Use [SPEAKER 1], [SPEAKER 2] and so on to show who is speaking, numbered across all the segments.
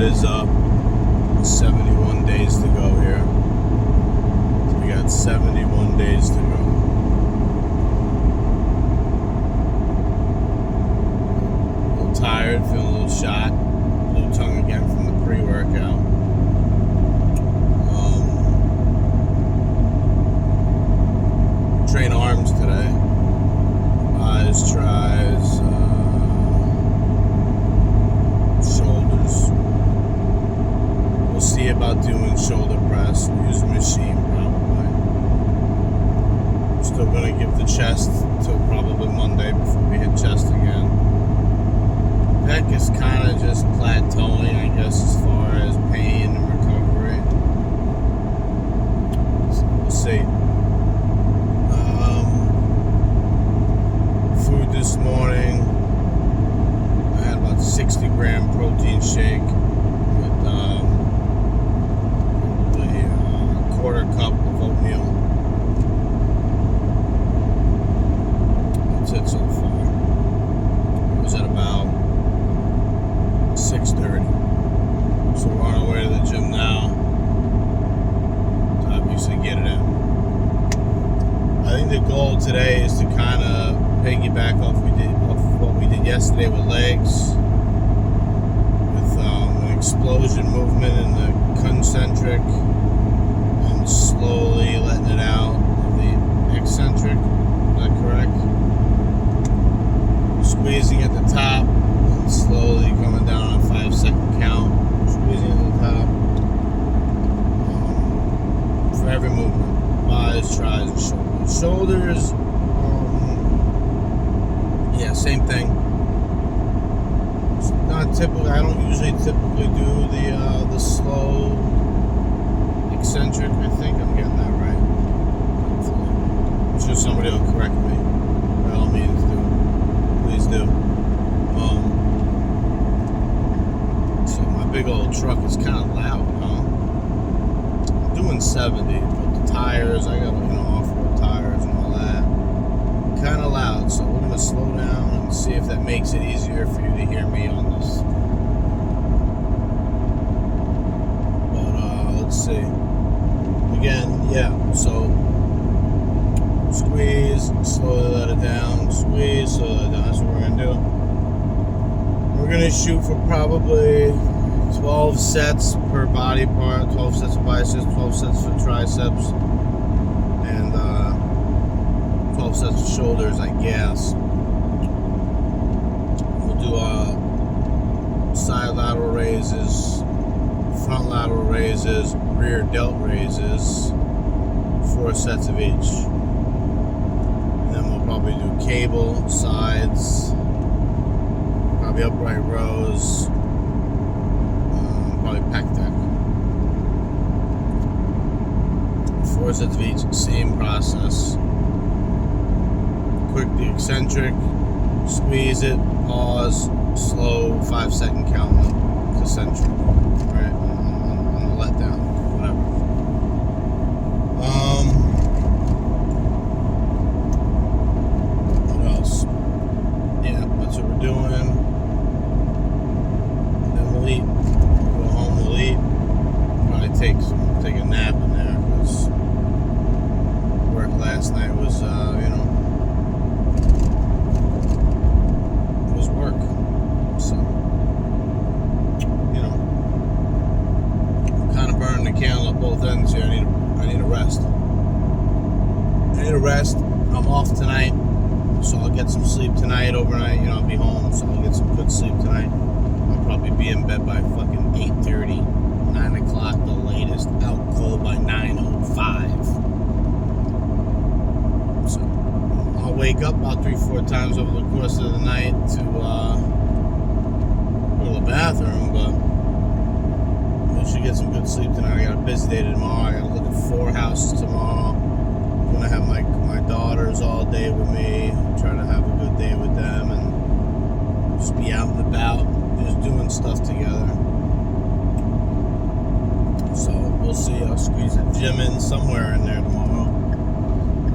[SPEAKER 1] is up. 71 days to go here. We got 71 days to go. A little tired, feeling a little shot. Blue tongue again from the pre-workout. Train arms today. Eyes, tries, shoulders. We'll see about doing shoulder press. We'll use a machine probably. Still gonna give the chest till probably Monday before we hit chest again. Neck is kind of just plateauing, I guess, as far as pain and recovery. So we'll see. Food this morning. I had about 60-gram protein shake with probably a quarter cup of oatmeal. That's it so far. It was at about 6:30. So we're on our way to the gym now to obviously get it in. I think the goal today is to kind of piggyback off what we did yesterday with legs, with an explosion movement in the concentric and slowly letting it out of the eccentric. Is that correct? Squeezing at the top and slowly coming down on a 5-second count. Squeezing at the top for every movement. Buys, tries, and shoulders. Shoulders. Yeah, same thing. It's not typical. I don't usually typically do the slow eccentric. I think I'm getting that right. Hopefully, I'm sure somebody will correct me. By all means, please do. So my big old truck is kind of loud, huh? I'm doing 70, but the tires, I got off-road tires and all that. Kind of loud, so we're gonna slow down and see if that makes it easier for you to hear me on this. But let's see. Again, yeah. So squeeze, slowly let it down. Squeeze, slowly let it down. That's what we're gonna do. We're gonna shoot for probably 12 sets per body part. 12 sets of biceps, 12 sets for triceps, and 12 sets of shoulders, I guess. We'll do side lateral raises, front lateral raises, rear delt raises, 4 sets of each. And then we'll probably do cable, sides, probably upright rows, probably pec deck. 4 sets of each, same process. Quick the eccentric, squeeze it, pause, slow, 5-second count on the eccentric, right? On the letdown, whatever. What else? Yeah, that's what we're doing. Then we'll eat. We'll go home, we'll eat. Probably take a nap in there because work last night was, work. So, I'm kind of burning the candle at both ends here. I need a rest. I'm off tonight, so I'll get some sleep tonight, overnight. I'll be home, so I'll get some good sleep tonight. I'll probably be in bed by fucking 8:30, 9 o'clock the latest. Out cold by 9:05. So I'll wake up about 3-4 times over the course of the night to go to the bathroom, but I should get some good sleep tonight. I got a busy day tomorrow. I got to look at 4 houses tomorrow. I'm going to have my daughters all day with me, try to have a good day with them, and just be out and about, just doing stuff together. So we'll see. I'll squeeze a gym in somewhere in there tomorrow.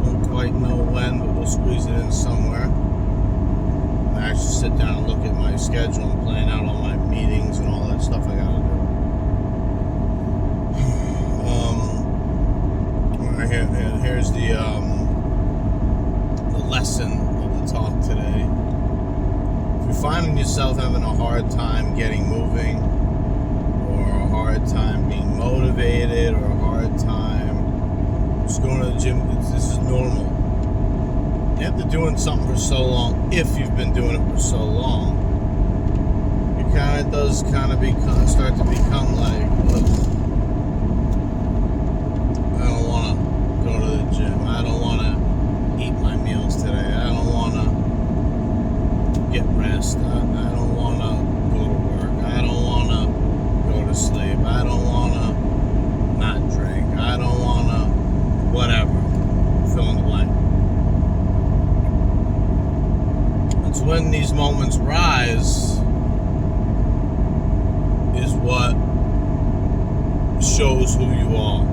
[SPEAKER 1] Don't quite know when, but we'll squeeze it in somewhere. I actually sit down and look at my schedule and plan out all my meetings and all that stuff I gotta do. time getting moving, or a hard time being motivated, or a hard time just going to the gym. This is normal. After doing something for so long, if you've been doing it for so long, it kind of does start to become like, ugh, I don't want to go to the gym. I don't want to eat my meals today. I don't want to get rest. I don't want to go to work. I don't want to go to sleep. I don't want to not drink. I don't want to whatever. Fill in the blank. It's when these moments rise is what shows who you are.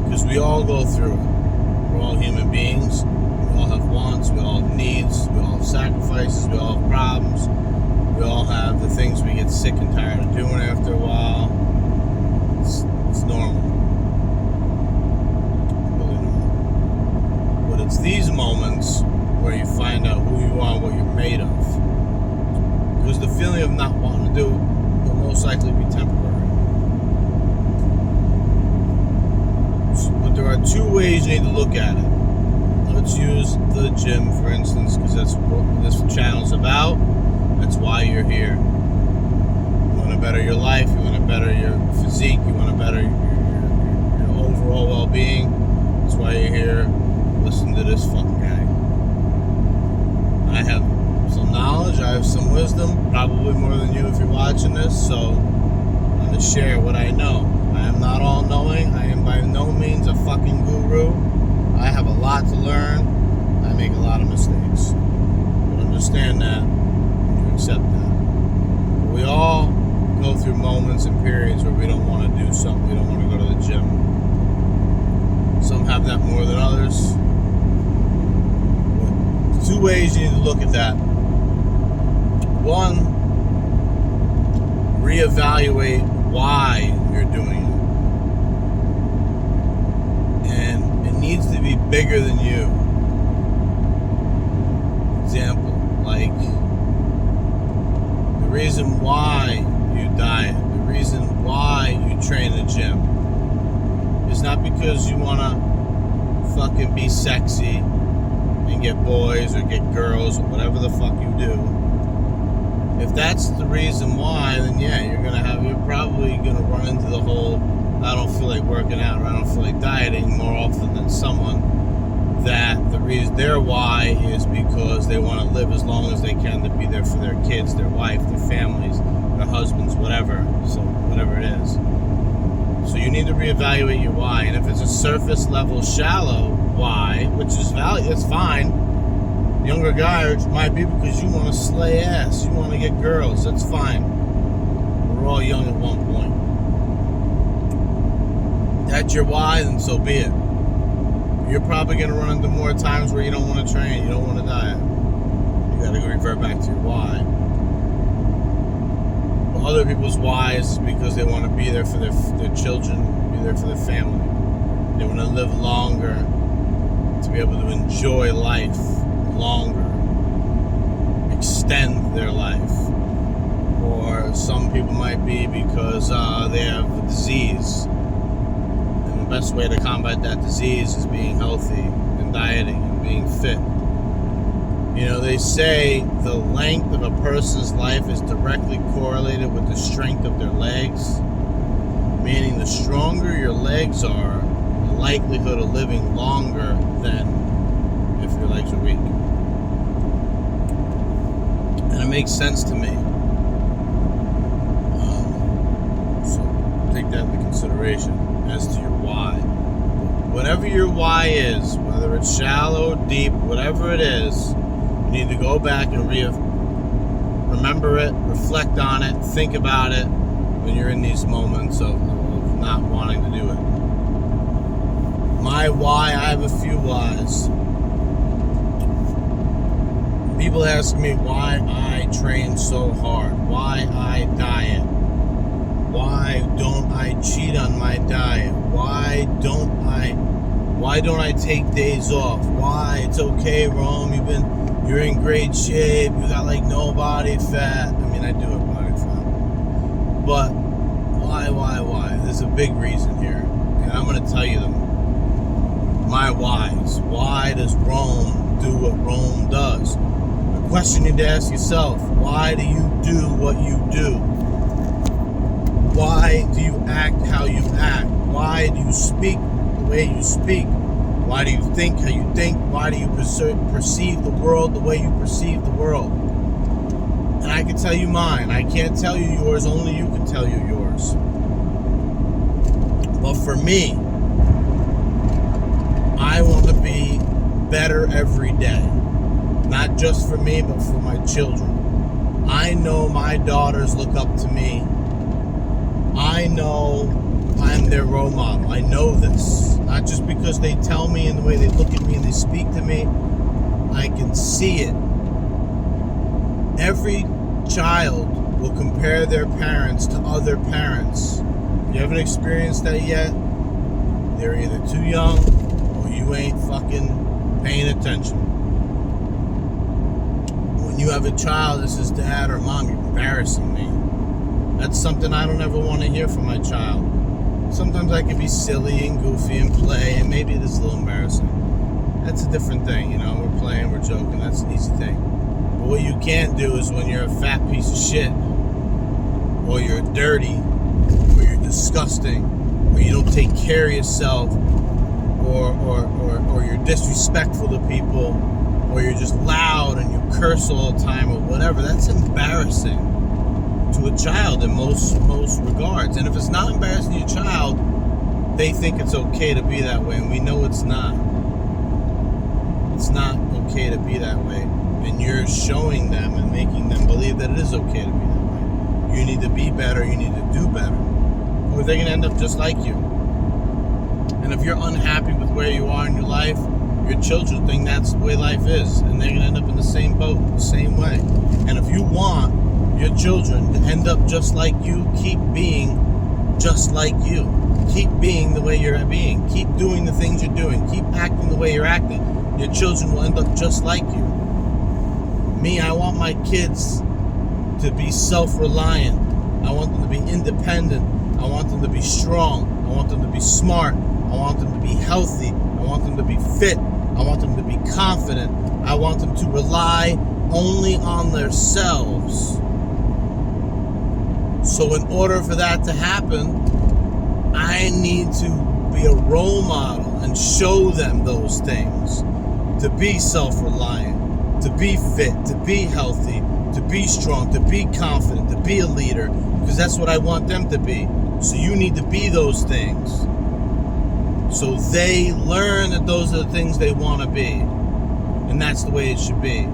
[SPEAKER 1] Because we all go through it. We're all human beings. We all have wants. We all have needs. We all have sacrifices. We all have problems. We all have the things we get sick and tired of doing after a while. It's normal. Really normal. But it's these moments where you find out who you are and what you're made of. Because the feeling of not wanting to do it will most likely be temporary. But there are two ways you need to look at it. Let's use the gym, for instance, because that's what this channel's about. That's why you're here. You want to better your life. You want to better your physique. You want to better your overall well-being. That's why you're here. Listen to this fucking guy. I have some knowledge, I have some wisdom, probably more than you if you're watching this, so I'm going to share what I know. I am not all-knowing, I am by no means a fucking guru. I have a lot to learn, I make a lot of mistakes. But understand that, and you accept that. But we all go through moments and periods where we don't want to do something, we don't want to go to the gym. Some have that more than others. Two ways you need to look at that. One, reevaluate why you're doing it. And it needs to be bigger than you. Example, like the reason why you diet, the reason why you train in the gym is not because you want to fucking be sexy and get boys or get girls or whatever the fuck you do. If that's the reason why, then yeah, you're probably gonna run into the whole I don't feel like working out or I don't feel like dieting more often than someone that the reason their why is because they want to live as long as they can to be there for their kids, their wife, their families, their husbands, whatever. So whatever it is. So you need to reevaluate your why, and if it's a surface level, shallow why, which is valid, it's fine. Younger guys might be because you want to slay ass, you want to get girls, that's fine. We're all young at one point. That's your why, then so be it. You're probably going to run into more times where you don't want to train, you don't want to diet. You got to revert back to your why. But other people's whys is because they want to be there for their children, be there for their family. They want to live longer, to be able to enjoy life longer, extend their life. Or some people might be because they have a disease, and the best way to combat that disease is being healthy and dieting and being fit. You know, they say the length of a person's life is directly correlated with the strength of their legs, meaning the stronger your legs are, the likelihood of living longer than if your legs are weak. And it makes sense to me. So take that into consideration as to your why. Whatever your why is, whether it's shallow, deep, whatever it is, you need to go back and remember it, reflect on it, think about it when you're in these moments of not wanting to do it. My why, I have a few whys. People ask me why I train so hard, why I diet, why don't I cheat on my diet, why don't I take days off, why it's okay, Rome, you're in great shape, you got like no body fat. I mean, I do have body fat. But why? There's a big reason here. And I'm going to tell you them. My whys. Why does Rome do what Rome does? The question you need to ask yourself, why do you do what you do? Why do you act how you act? Why do you speak the way you speak? Why do you think how you think? Why do you perceive the world the way you perceive the world? And I can tell you mine. I can't tell you yours. Only you can tell you yours. But for me, I want to be better every day. Not just for me, but for my children. I know my daughters look up to me. I know I'm their role model. I know this. Not just because they tell me and the way they look at me and they speak to me. I can see it. Every child will compare their parents to other parents. You haven't experienced that yet? They're either too young or you ain't fucking paying attention. When you have a child that says, Dad or Mom, you're embarrassing me. That's something I don't ever want to hear from my child. Sometimes I can be silly and goofy and play, and maybe it is a little embarrassing. That's a different thing, you know. We're playing, we're joking, that's an easy thing. But what you can't do is when you're a fat piece of shit, or you're dirty, or you're disgusting, or you don't take care of yourself, or you're disrespectful to people, or you're just loud and you curse all the time, or whatever. That's embarrassing to a child in most regards. And if it's not embarrassing to your child, they think it's okay to be that way, and we know it's not. It's not okay to be that way, and you're showing them and making them believe that it is okay to be that way. You need to be better, you need to do better, or they're going to end up just like you. And if you're unhappy with where you are in your life, your children think that's the way life is, and they're going to end up in the same boat, the same way. And if you want your children to end up just like you, keep being just like you. Keep being the way you're being. Keep doing the things you're doing. Keep acting the way you're acting. Your children will end up just like you. Me, I want my kids to be self-reliant. I want them to be independent. I want them to be strong. I want them to be smart. I want them to be healthy. I want them to be fit. I want them to be confident. I want them to rely only on themselves. So in order for that to happen, I need to be a role model and show them those things. To be self-reliant, to be fit, to be healthy, to be strong, to be confident, to be a leader, because that's what I want them to be. So you need to be those things. So they learn that those are the things they want to be. And that's the way it should be.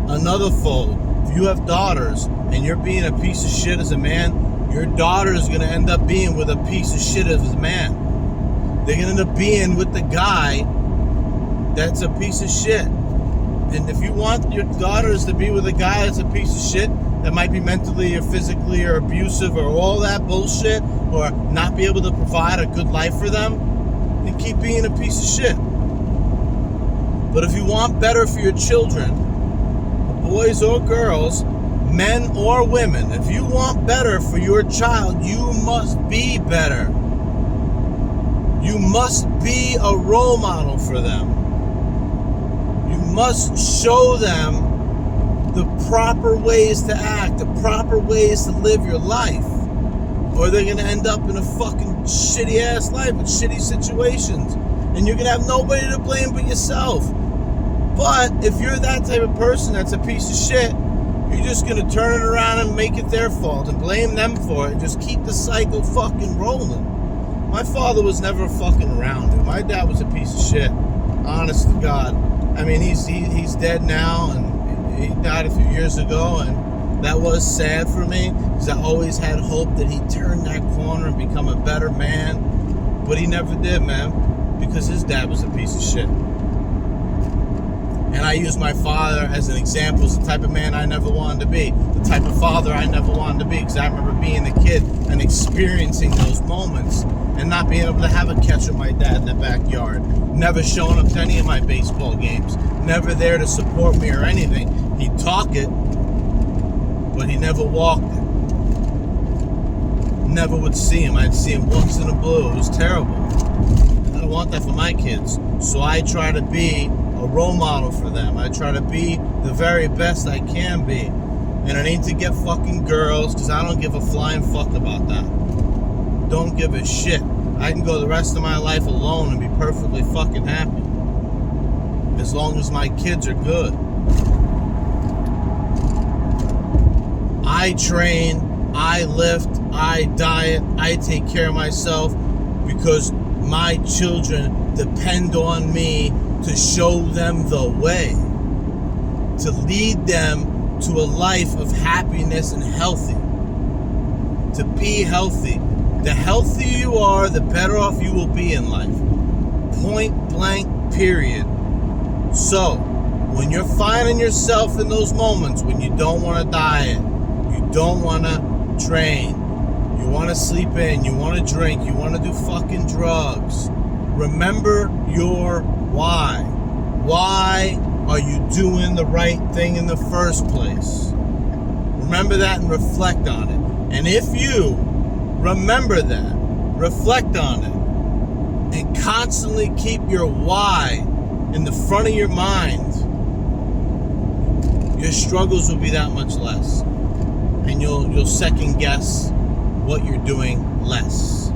[SPEAKER 1] Another fold, if you have daughters and you're being a piece of shit as a man, your daughter is going to end up being with a piece of shit as a man. They're going to end up being with the guy that's a piece of shit. And if you want your daughters to be with a guy that's a piece of shit, that might be mentally or physically or abusive or all that bullshit, or not be able to provide a good life for them, then keep being a piece of shit. But if you want better for your children, boys or girls, men or women, if you want better for your child, you must be better. You must be a role model for them. You must show them the proper ways to act, the proper ways to live your life, or they're going to end up in a fucking shitty ass life with shitty situations, and you're going to have nobody to blame but yourself. But if you're that type of person that's a piece of shit, you're just going to turn it around and make it their fault and blame them for it and just keep the cycle fucking rolling. My father was never fucking around, dude. My dad was a piece of shit, honest to God. I mean, he's dead now, and he died a few years ago, and that was sad for me, because I always had hope that he'd turn that corner and become a better man, but he never did, man, because his dad was a piece of shit. And I use my father as an example as the type of man I never wanted to be, the type of father I never wanted to be, because I remember being a kid and experiencing those moments and not being able to have a catch with my dad in the backyard, never showing up to any of my baseball games, never there to support me or anything. He'd talk it, but he never walked it. Never would see him. I'd see him once in a blue. It was terrible. I don't want that for my kids. So I try to be a role model for them. I try to be the very best I can be. And it ain't to get fucking girls, because I don't give a flying fuck about that. Don't give a shit. I can go the rest of my life alone and be perfectly fucking happy. As long as my kids are good. I train, I lift, I diet, I take care of myself because my children depend on me to show them the way, to lead them to a life of happiness and healthy, to be healthy. The healthier you are, the better off you will be in life. Point blank, period. So, when you're finding yourself in those moments when you don't want to diet, you don't want to train, you want to sleep in, you want to drink, you want to do fucking drugs, remember your why. Why are you doing the right thing in the first place? Remember that and reflect on it. And if you remember that, reflect on it, and constantly keep your why in the front of your mind, your struggles will be that much less. And you'll second guess what you're doing less.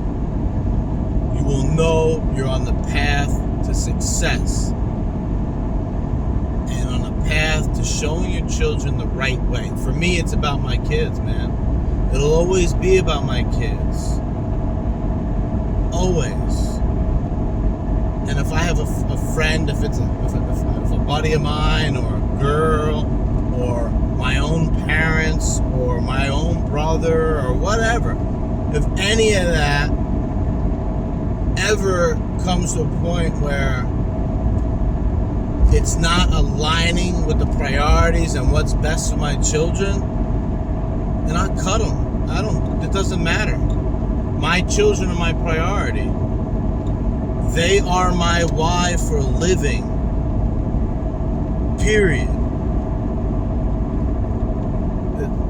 [SPEAKER 1] You will know you're on the path to success and on the path to showing your children the right way. For me, it's about my kids, man. It'll always be about my kids. Always. And if I have a friend, if it's a buddy of mine or a girl or my own parents or my own brother or whatever, if any of that ever comes to a point where it's not aligning with the priorities and what's best for my children, then I cut them. It doesn't matter. My children are my priority. They are my why for living. Period.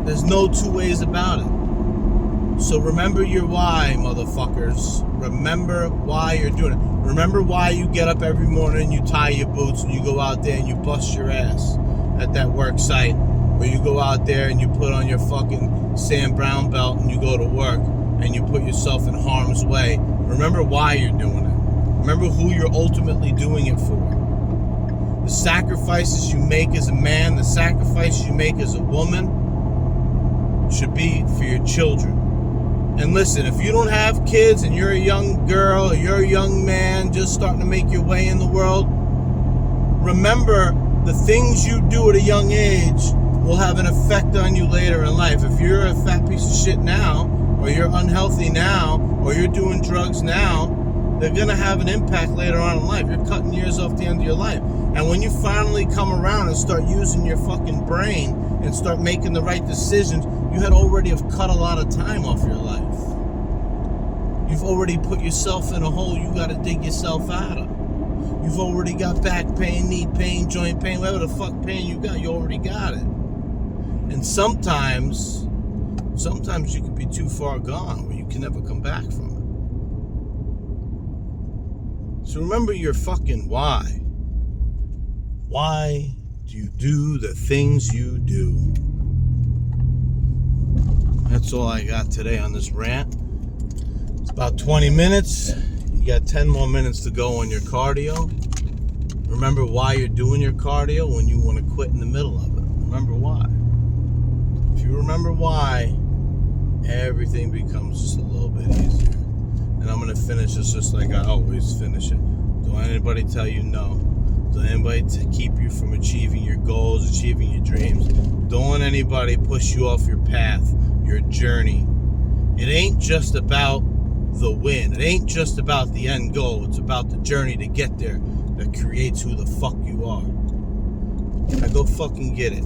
[SPEAKER 1] There's no two ways about it. So remember your why, motherfuckers. Remember why you're doing it. Remember why you get up every morning, you tie your boots, and you go out there and you bust your ass at that work site. Or you go out there and you put on your fucking Sam Brown belt and you go to work and you put yourself in harm's way. Remember why you're doing it. Remember who you're ultimately doing it for. The sacrifices you make as a man, the sacrifices you make as a woman should be for your children. And listen, if you don't have kids and you're a young girl or you're a young man just starting to make your way in the world, remember the things you do at a young age will have an effect on you later in life. If you're a fat piece of shit now, or you're unhealthy now, or you're doing drugs now, they're going to have an impact later on in life. You're cutting years off the end of your life. And when you finally come around and start using your fucking brain and start making the right decisions, you had already have cut a lot of time off your life. You've already put yourself in a hole you got to dig yourself out of. You've already got back pain, knee pain, joint pain, whatever the fuck pain you got, you already got it. And sometimes you can be too far gone where you can never come back from it. So remember your fucking why. Why do you do the things you do? That's all I got today on this rant. It's about 20 minutes. You got 10 more minutes to go on your cardio. Remember why you're doing your cardio when you want to quit in the middle of it. Remember why. If you remember why, everything becomes just a little bit easier. And I'm going to finish this just like I always finish it. Don't let anybody tell you no. Don't let anybody keep you from achieving your goals, achieving your dreams. Don't let anybody push you off your path, your journey. It ain't just about the win. It ain't just about the end goal. It's about the journey to get there that creates who the fuck you are. Now go fucking get it.